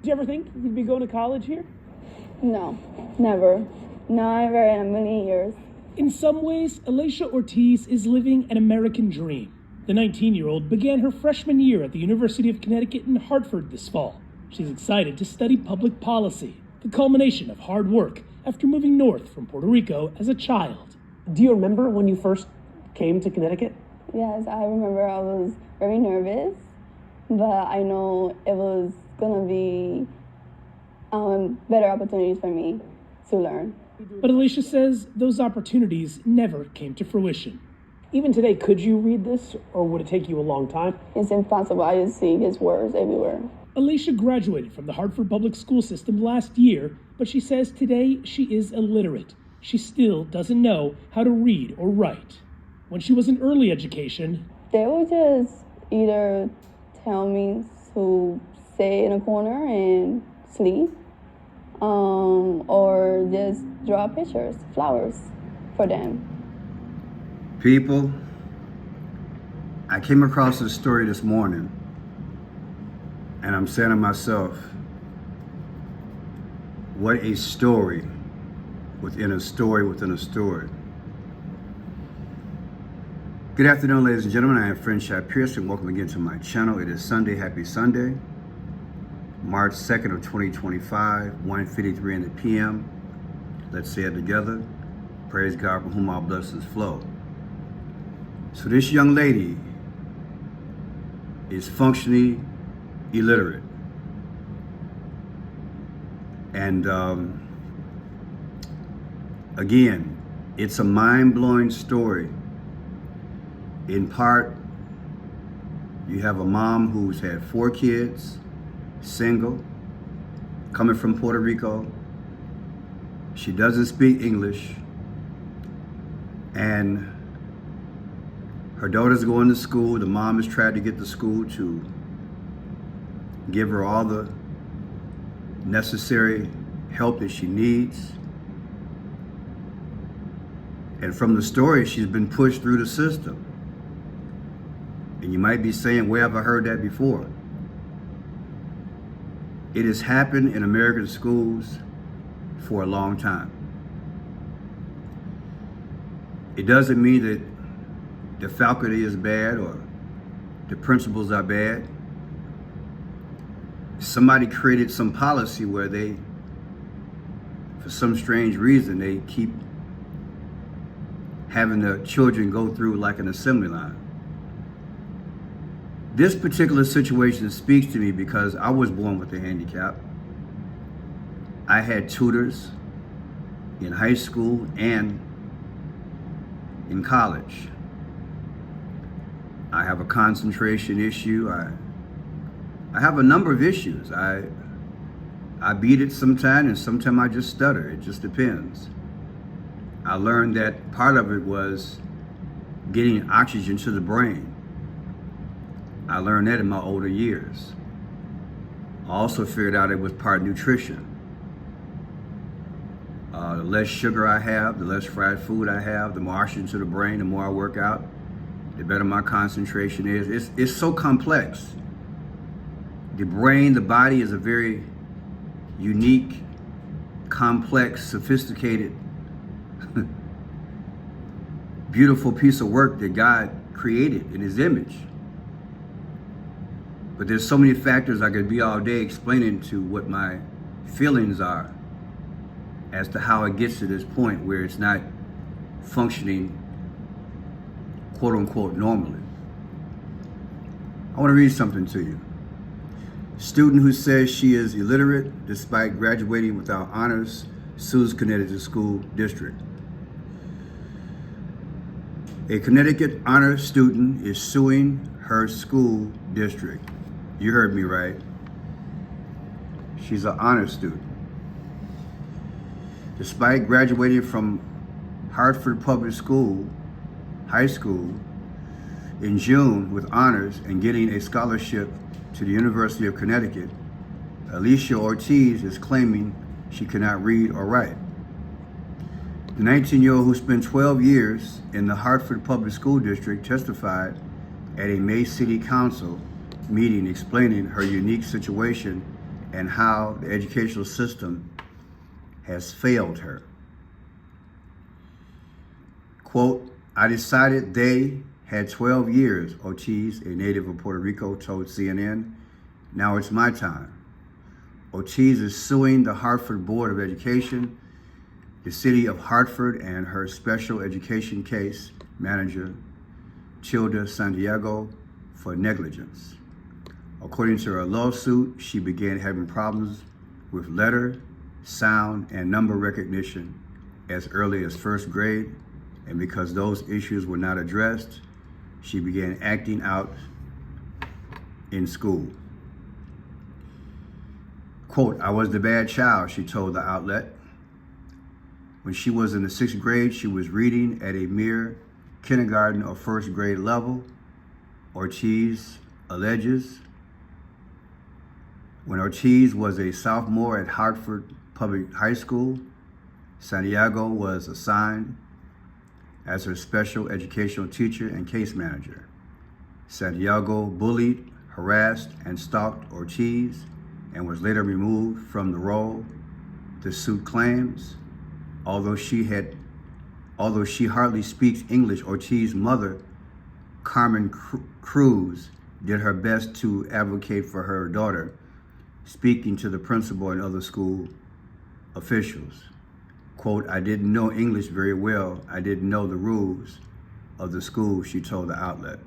Did you ever think you'd be going to college here? No, never. Never in a million years. In some ways, Alicia Ortiz is living an American dream. The 19-year-old began her freshman year at the University of Connecticut in Hartford this fall. She's excited to study public policy, the culmination of hard work after moving north from Puerto Rico as a child. Do you remember when you first came to Connecticut? Yes, I remember I was very nervous, but I know it was going to be better opportunities for me to learn. But Alicia says those opportunities never came to fruition. Even today, could you read this, or would it take you a long time? It's impossible. I just see his words everywhere. Alicia graduated from the Hartford public school system last year, but she says today she is illiterate. She still doesn't know how to read or write. When she was in early education, they would just either tell me to stay in a corner and sleep, or just draw pictures, flowers for them. People, I came across this story this morning, and I'm saying to myself, what a story within a story within a story. Good afternoon, ladies and gentlemen. I am Friendship Pierce, and welcome again to my channel. It is Sunday. Happy Sunday, March 2nd of 2025, 1:53 in the p.m. Let's say it together. Praise God, from whom all blessings flow. So this young lady is functionally illiterate. And again, it's a mind-blowing story. In part, you have a mom who's had 4 kids, single, coming from Puerto Rico. She doesn't speak English, and her daughter's going to school. The mom has tried to get the school to give her all the necessary help that she needs. And from the story, she's been pushed through the system. And you might be saying, where have I heard that before? It has happened in American schools for a long time. It doesn't mean that the faculty is bad or the principals are bad. Somebody created some policy where they, for some strange reason, they keep having the children go through like an assembly line. This particular situation speaks to me because I was born with a handicap. I had tutors in high school and in college. I have a concentration issue. I have a number of issues. I beat it sometimes, and sometimes I just stutter. It just depends. I learned that part of it was getting oxygen to the brain. I learned that in my older years. I also figured out it was part nutrition. The less sugar I have, the less fried food I have, the more oxygen to the brain, the more I work out, the better my concentration is. It's so complex. The brain, the body is a very unique, complex, sophisticated, beautiful piece of work that God created in His image. But there's so many factors I could be all day explaining to what my feelings are as to how it gets to this point where it's not functioning, quote unquote, normally. I want to read something to you. Student who says she is illiterate despite graduating without honors sues Connecticut school district. A Connecticut honor student is suing her school district. You heard me right. She's an honor student. Despite graduating from Hartford Public School, high school, in June with honors and getting a scholarship to the University of Connecticut, Alicia Ortiz is claiming she cannot read or write. The 19-year-old who spent 12 years in the Hartford Public School District testified at a May City Council meeting explaining her unique situation and how the educational system has failed her. Quote, I decided they had 12 years, Ortiz, a native of Puerto Rico, told CNN. Now it's my time. Ortiz is suing the Hartford Board of Education, the city of Hartford, and her special education case manager, Childa Santiago, for negligence. According to her lawsuit, she began having problems with letter, sound, and number recognition as early as first grade, and because those issues were not addressed, she began acting out in school. Quote, I was the bad child, she told the outlet. When she was in the 6th grade, she was reading at a mere kindergarten or first grade level, Ortiz alleges. When Ortiz was a sophomore at Hartford Public High School, Santiago was assigned as her special educational teacher and case manager. Santiago bullied, harassed, and stalked Ortiz and was later removed from the role. The suit claims, although she hardly speaks English, Ortiz's mother, Carmen Cruz, did her best to advocate for her daughter, speaking to the principal and other school officials. Quote, I didn't know English very well. I didn't know the rules of the school, she told the outlet.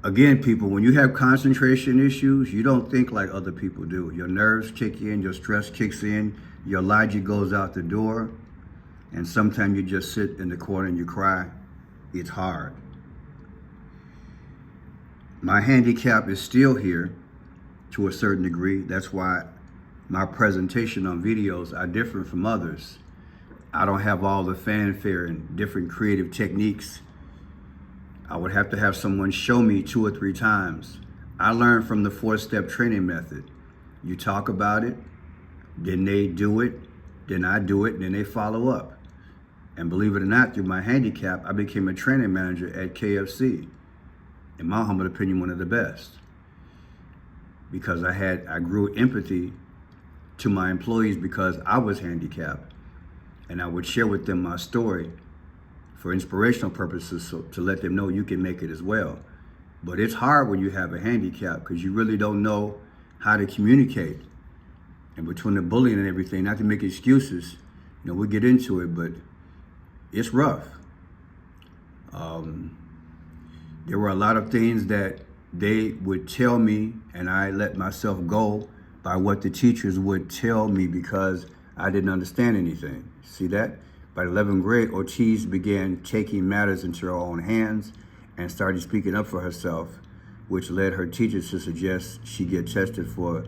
Again, people, when you have concentration issues, you don't think like other people do. Your nerves kick in, your stress kicks in, your logic goes out the door, and sometimes you just sit in the corner and you cry. It's hard. My handicap is still here to a certain degree. That's why my presentation on videos are different from others. I don't have all the fanfare and different creative techniques. I would have to have someone show me 2 or 3 times. I learned from the 4-step training method. You talk about it, then they do it, then I do it, and then they follow up. And believe it or not, through my handicap, I became a training manager at KFC. In my humble opinion, one of the best. Because I grew empathy to my employees because I was handicapped. And I would share with them my story for inspirational purposes, so to let them know you can make it as well. But it's hard when you have a handicap because you really don't know how to communicate. And between the bullying and everything, not to make excuses, we'll get into it, but it's rough. There were a lot of things that they would tell me, and I let myself go by what the teachers would tell me because I didn't understand anything. See that? By the 11th grade, Ortiz began taking matters into her own hands and started speaking up for herself, which led her teachers to suggest she get tested for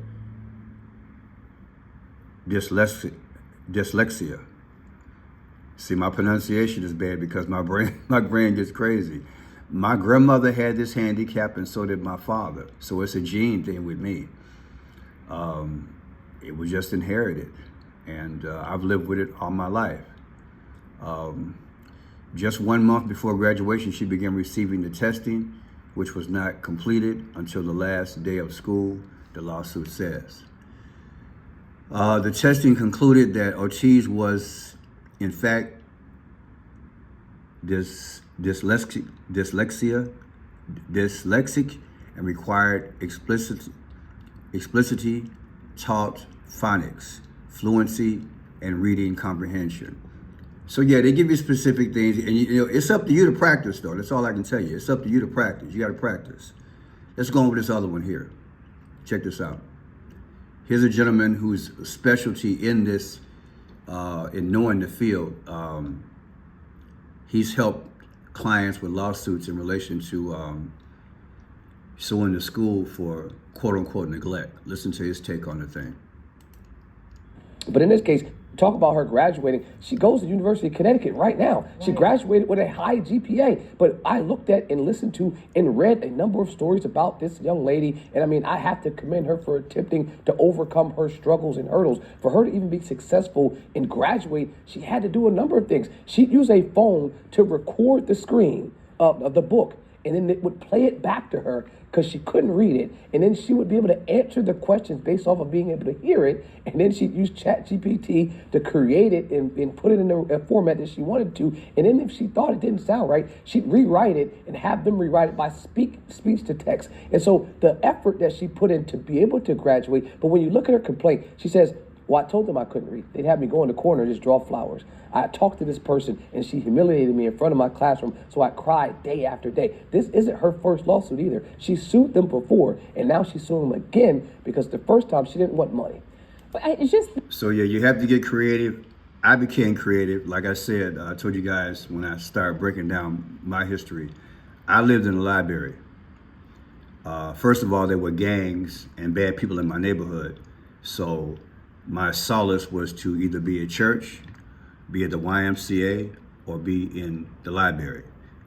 dyslexia. See, my pronunciation is bad because my brain gets crazy. My grandmother had this handicap and so did my father. So it's a gene thing with me. It was just inherited, and I've lived with it all my life. Just 1 month before graduation, she began receiving the testing, which was not completed until the last day of school, the lawsuit says. The testing concluded that Ortiz was, in fact, dyslexic and required explicitly taught phonics, fluency, and reading comprehension. So yeah, they give you specific things, and it's up to you to practice though. That's all I can tell you. It's up to you to practice. You got to practice. Let's go over this other one here. Check this out. Here's a gentleman whose specialty in this, in knowing the field. He's helped clients with lawsuits in relation to suing the school for quote unquote neglect. Listen to his take on the thing. But in this case, talk about her graduating. She goes to the University of Connecticut right now. She graduated with a high GPA. But I looked at and listened to and read a number of stories about this young lady. And I mean, I have to commend her for attempting to overcome her struggles and hurdles. For her to even be successful and graduate, she had to do a number of things. She used a phone to record the screen of the book and then it would play it back to her because she couldn't read it. And then she would be able to answer the questions based off of being able to hear it. And then she'd use ChatGPT to create it and put it in a format that she wanted to. And then if she thought it didn't sound right, she'd rewrite it and have them rewrite it by speech to text. And so the effort that she put in to be able to graduate, but when you look at her complaint, she says, well, I told them I couldn't read. They'd have me go in the corner and just draw flowers. I talked to this person and she humiliated me in front of my classroom, so I cried day after day. This isn't her first lawsuit either. She sued them before, and now she's suing them again because the first time she didn't want money. But it's just So yeah, you have to get creative. I became creative. Like I said, I told you guys when I started breaking down my history, I lived in a library. First of all, there were gangs and bad people in my neighborhood. So my solace was to either be at church, be at the YMCA, or be in the library.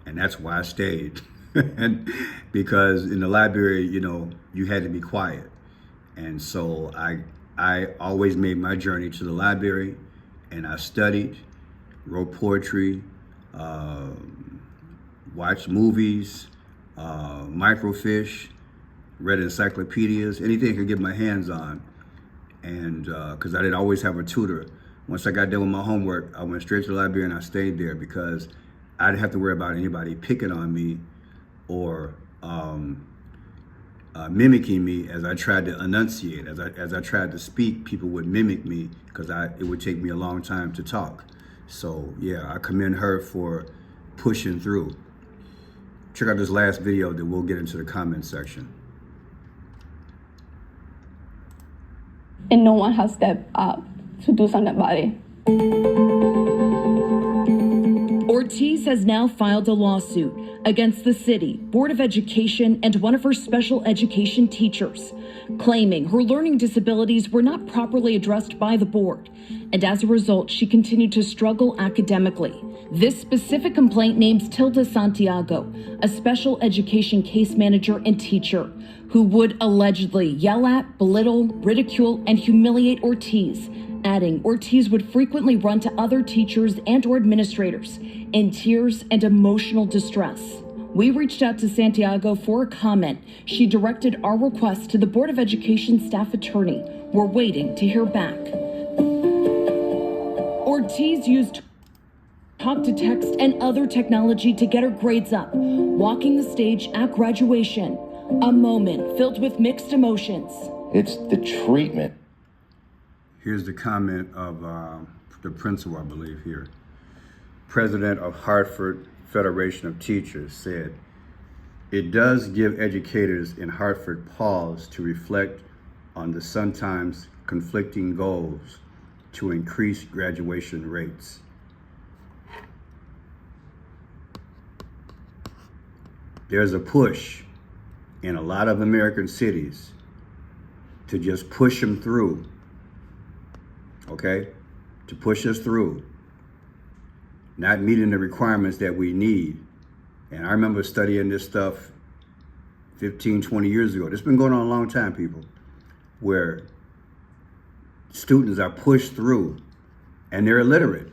And that's why I stayed. And because in the library, you know, you had to be quiet. And so I always made my journey to the library, and I studied, wrote poetry, watched movies, microfiche, read encyclopedias, anything I could get my hands on. And because I didn't always have a tutor. Once I got done with my homework, I went straight to the library and I stayed there because I didn't have to worry about anybody picking on me or mimicking me as I tried to enunciate. As I tried to speak, people would mimic me because it would take me a long time to talk. So yeah, I commend her for pushing through. Check out this last video that we'll get into the comment section. and no one has stepped up to do something about it. Ortiz has now filed a lawsuit against the city, Board of Education, and one of her special education teachers, claiming her learning disabilities were not properly addressed by the board. And as a result, she continued to struggle academically. This specific complaint names Tilda Santiago, a special education case manager and teacher, who would allegedly yell at, belittle, ridicule, and humiliate Ortiz, adding Ortiz would frequently run to other teachers and or administrators in tears and emotional distress. We reached out to Santiago for a comment. She directed our request to the Board of Education staff attorney. We're waiting to hear back. Ortiz used talk to text and other technology to get her grades up, walking the stage at graduation. A moment filled with mixed emotions. It's the treatment. Here's the comment of the principal, I believe here. President of Hartford Federation of Teachers said, "It does give educators in Hartford pause to reflect on the sometimes conflicting goals to increase graduation rates." There's a push in a lot of American cities to just push them through, okay? To push us through, not meeting the requirements that we need. And I remember studying this stuff 15, 20 years ago. This has been going on a long time, people, where students are pushed through and they're illiterate.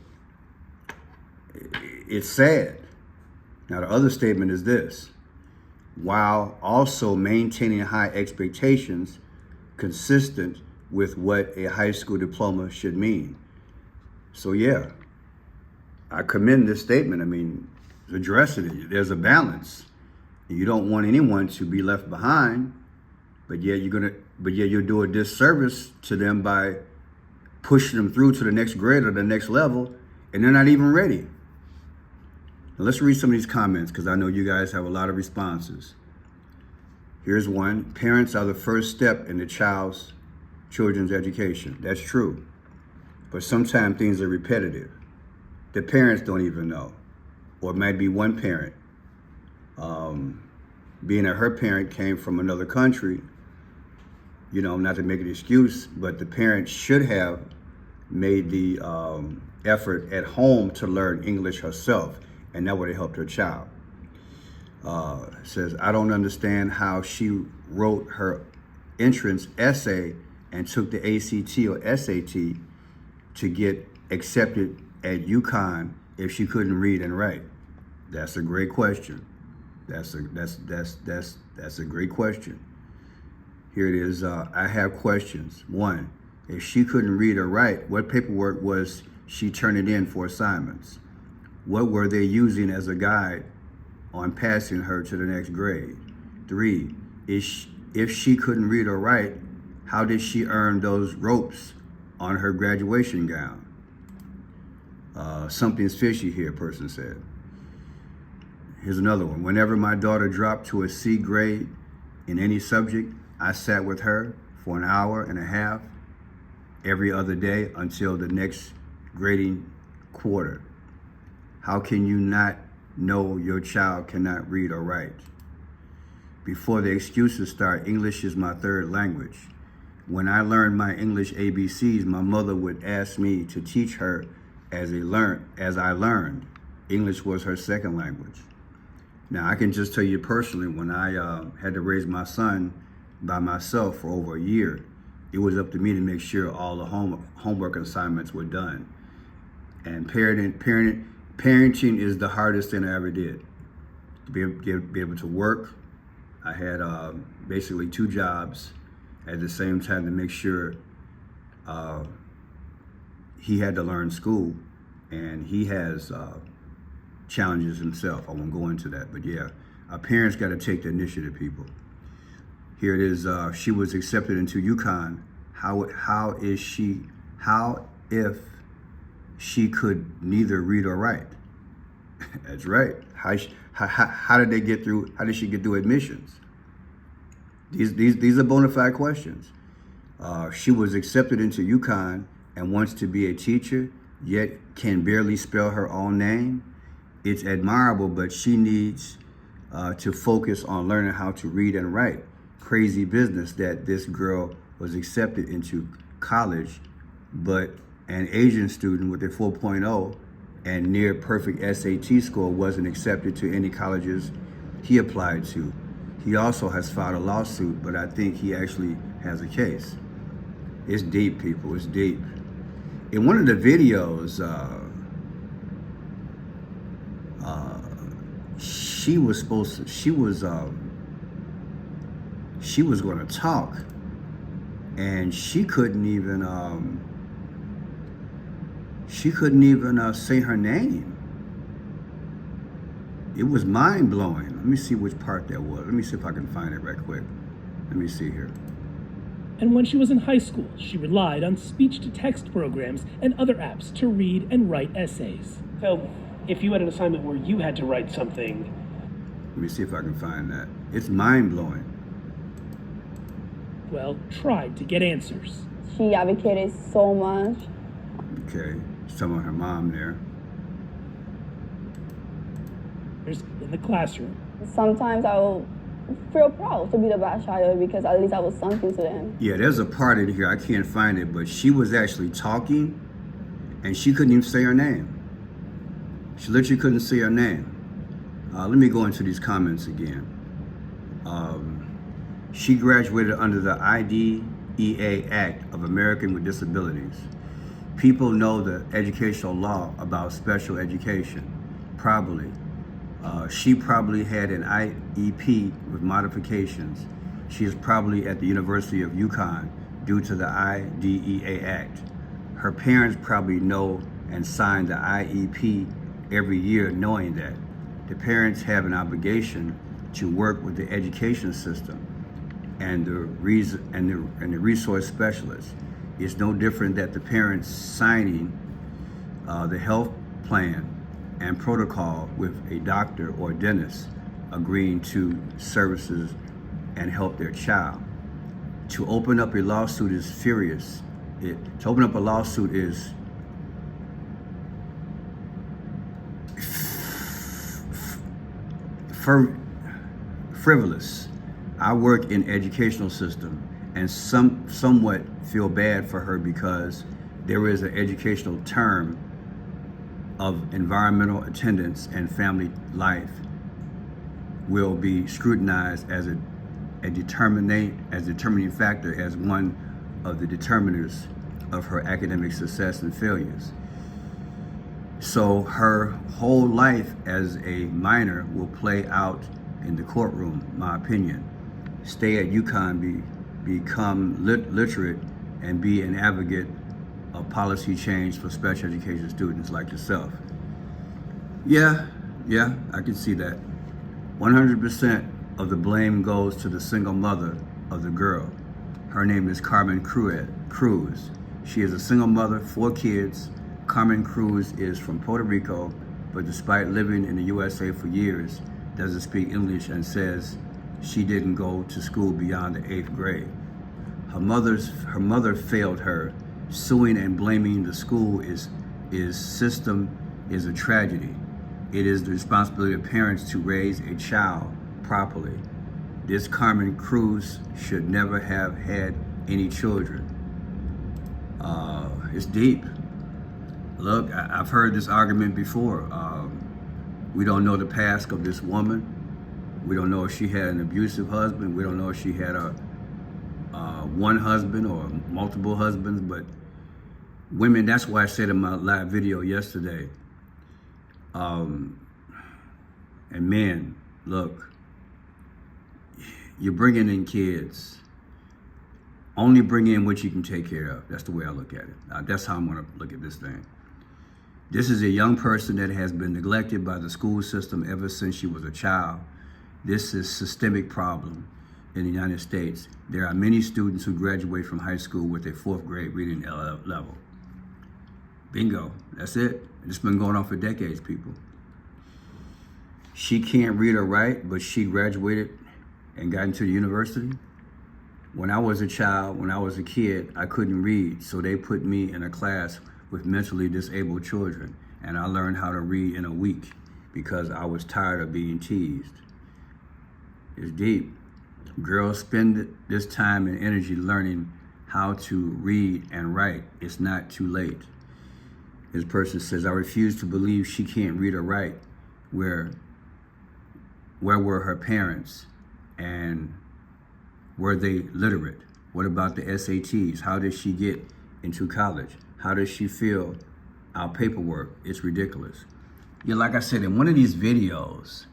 It's sad. Now, the other statement is this: while also maintaining high expectations consistent with what a high school diploma should mean. So yeah, I commend this statement. I mean, addressing it. There's a balance. You don't want anyone to be left behind, but yet you'll do a disservice to them by pushing them through to the next grade or the next level, and they're not even ready. Now let's read some of these comments because I know you guys have a lot of responses. Here's one: parents are the first step in the children's education. That's true. But sometimes things are repetitive. The parents don't even know. Or it might be one parent. Being that her parent came from another country, you know, not to make an excuse, but the parent should have made the effort at home to learn English herself, and that would have helped her child. Says, I don't understand how she wrote her entrance essay and took the ACT or SAT to get accepted at UConn if she couldn't read and write. That's a great question. That's a great question. Here it is. I have questions. One, if she couldn't read or write, what paperwork was she turning in for assignments? What were they using as a guide on passing her to the next grade? 3, if she couldn't read or write, how did she earn those ropes on her graduation gown? Something's fishy here, person said. Here's another one. Whenever my daughter dropped to a C grade in any subject, I sat with her for an hour and a half every other day until the next grading quarter. How can you not know your child cannot read or write? Before the excuses start, English is my third language. When I learned my English ABCs, my mother would ask me to teach her as I learned. English was her second language. Now, I can just tell you personally, when I had to raise my son by myself for over a year, it was up to me to make sure all the homework assignments were done. And parenting is the hardest thing I ever did. To be able to work. I had basically 2 jobs at the same time to make sure he had to learn school, and he has challenges himself. I won't go into that, but yeah, our parents got to take the initiative, people. Here it is. She was accepted into UConn. How if she could neither read or write? That's right. How did they get through? How did she get through admissions? These are bona fide questions. She was accepted into UConn and wants to be a teacher, yet can barely spell her own name. It's admirable, but she needs to focus on learning how to read and write. Crazy business that this girl was accepted into college, but an Asian student with a 4.0 and near perfect SAT score wasn't accepted to any colleges he applied to. He also has filed a lawsuit, but I think he actually has a case. It's deep, people, it's deep. In one of the videos, she was going to talk, and she couldn't even say her name. It was mind-blowing. Let me see which part that was. Let me see if I can find it right quick. Let me see here. And when she was in high school, she relied on speech-to-text programs and other apps to read and write essays. So, if you had an assignment where you had to write something... Let me see if I can find that. It's mind-blowing. Well, tried to get answers. She advocated so much. Okay, she's talking about her mom there. In the classroom. Sometimes I will feel proud to be the bad child because at least I was something to them. Yeah, there's a part in here, I can't find it, but she was actually talking and she couldn't even say her name. She literally couldn't say her name. Let me go into these comments again. She graduated under the IDEA Act of Americans with Disabilities. People know the educational law about special education, probably. She probably had an IEP with modifications. She is probably at the University of UConn due to the IDEA Act. Her parents probably know and sign the IEP every year knowing that. The parents have an obligation to work with the education system and the resource specialists. It's no different that the parents signing the health plan and protocol with a doctor or dentist agreeing to services and help their child. To open up a lawsuit is furious. To open up a lawsuit is frivolous. I work in educational system and somewhat feel bad for her because there is an educational term of environmental attendance and family life will be scrutinized as a determining factor, as one of the determiners of her academic success and failures. So her whole life as a minor will play out in the courtroom, my opinion. Stay at UConn, become literate, and be an advocate of policy change for special education students like yourself. Yeah, I can see that. 100% of the blame goes to the single mother of the girl. Her name is Carmen Cruz. She is a single mother, 4 kids. Carmen Cruz is from Puerto Rico, but despite living in the USA for years, doesn't speak English and says she didn't go to school beyond the 8th grade. Her mother failed her. Suing and blaming the school is a tragedy. It is the responsibility of parents to raise a child properly. This Carmen Cruz should never have had any children. It's deep. Look, I've heard this argument before. We don't know the past of this woman. We don't know if she had an abusive husband. We don't know if she had a one husband or multiple husbands. But women, that's why I said in my live video yesterday. And men, look, you're bringing in kids. Only bring in what you can take care of. That's the way I look at it. That's how I'm gonna look at this thing. This is a young person that has been neglected by the school system ever since she was a child. This is a systemic problem in the United States. There are many students who graduate from high school with a 4th grade reading level. Bingo, that's it. It's been going on for decades, people. She can't read or write, but she graduated and got into the university. When I was a child, when I was a kid, I couldn't read, so they put me in a class with mentally disabled children, and I learned how to read in a week because I was tired of being teased. It's deep. Girls spend this time and energy learning how to read and write. It's not too late. This person says, I refuse to believe she can't read or write. Where were her parents? And were they literate? What about the SATs? How did she get into college? How does she fill out paperwork? It's ridiculous. Yeah, like I said, in one of these videos,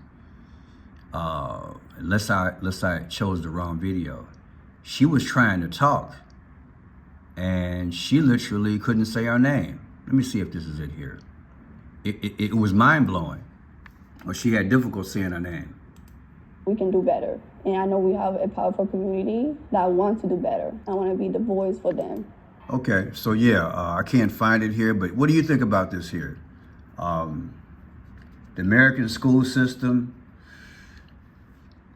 unless I chose the wrong video, she was trying to talk and she literally couldn't say her name. Let me see if this is it here. It was mind-blowing. Or she had difficulty saying her name. We can do better. And I know we have a powerful community that wants to do better. I want to be the voice for them. Okay, so yeah, I can't find it here, but what do you think about this here? The American school system,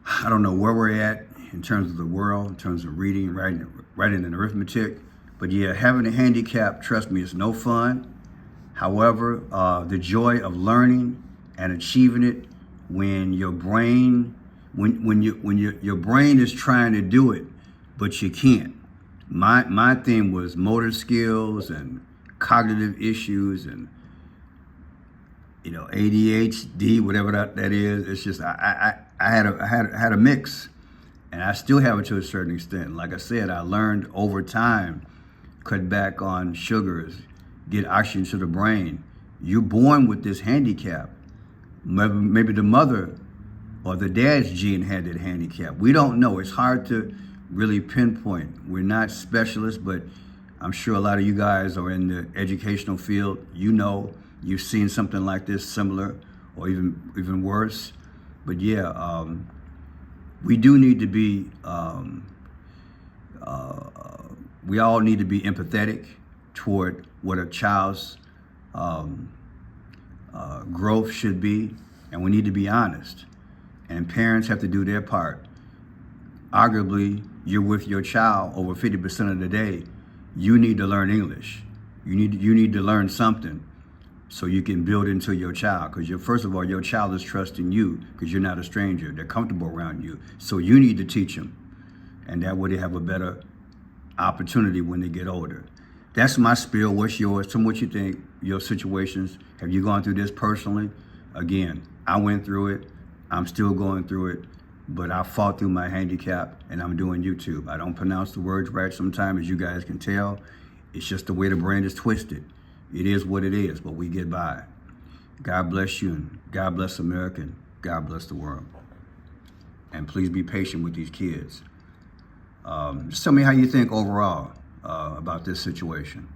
I don't know where we're at in terms of the world, in terms of reading, writing and arithmetic, but yeah, having a handicap, trust me, it's no fun. However, the joy of learning and achieving it when your brain, when your brain is trying to do it, but you can't. My thing was motor skills and cognitive issues and ADHD, whatever that is. It's just I had a mix, and I still have it to a certain extent. Like I said, I learned over time, cut back on sugars, get oxygen to the brain. You're born with this handicap. Maybe the mother or the dad's gene had that handicap. We don't know. It's hard to really pinpoint. We're not specialists, but I'm sure a lot of you guys are in the educational field. You've seen something like this, similar or even worse. But yeah, we do need to be, we all need to be empathetic toward what a child's growth should be, and we need to be honest. And parents have to do their part. Arguably, you're with your child over 50% of the day. You need to learn English. You need to learn something so you can build into your child. Because first of all, your child is trusting you because you're not a stranger. They're comfortable around you. So you need to teach them. And that way they have a better opportunity when they get older. That's my spiel. What's yours? Tell me what you think, your situations. Have you gone through this personally? Again, I went through it. I'm still going through it. But I fought through my handicap, and I'm doing YouTube. I don't pronounce the words right sometimes, as you guys can tell. It's just the way the brain is twisted. It is what it is, but we get by. God bless you, and God bless America, and God bless the world. And please be patient with these kids. Just tell me how you think overall about this situation.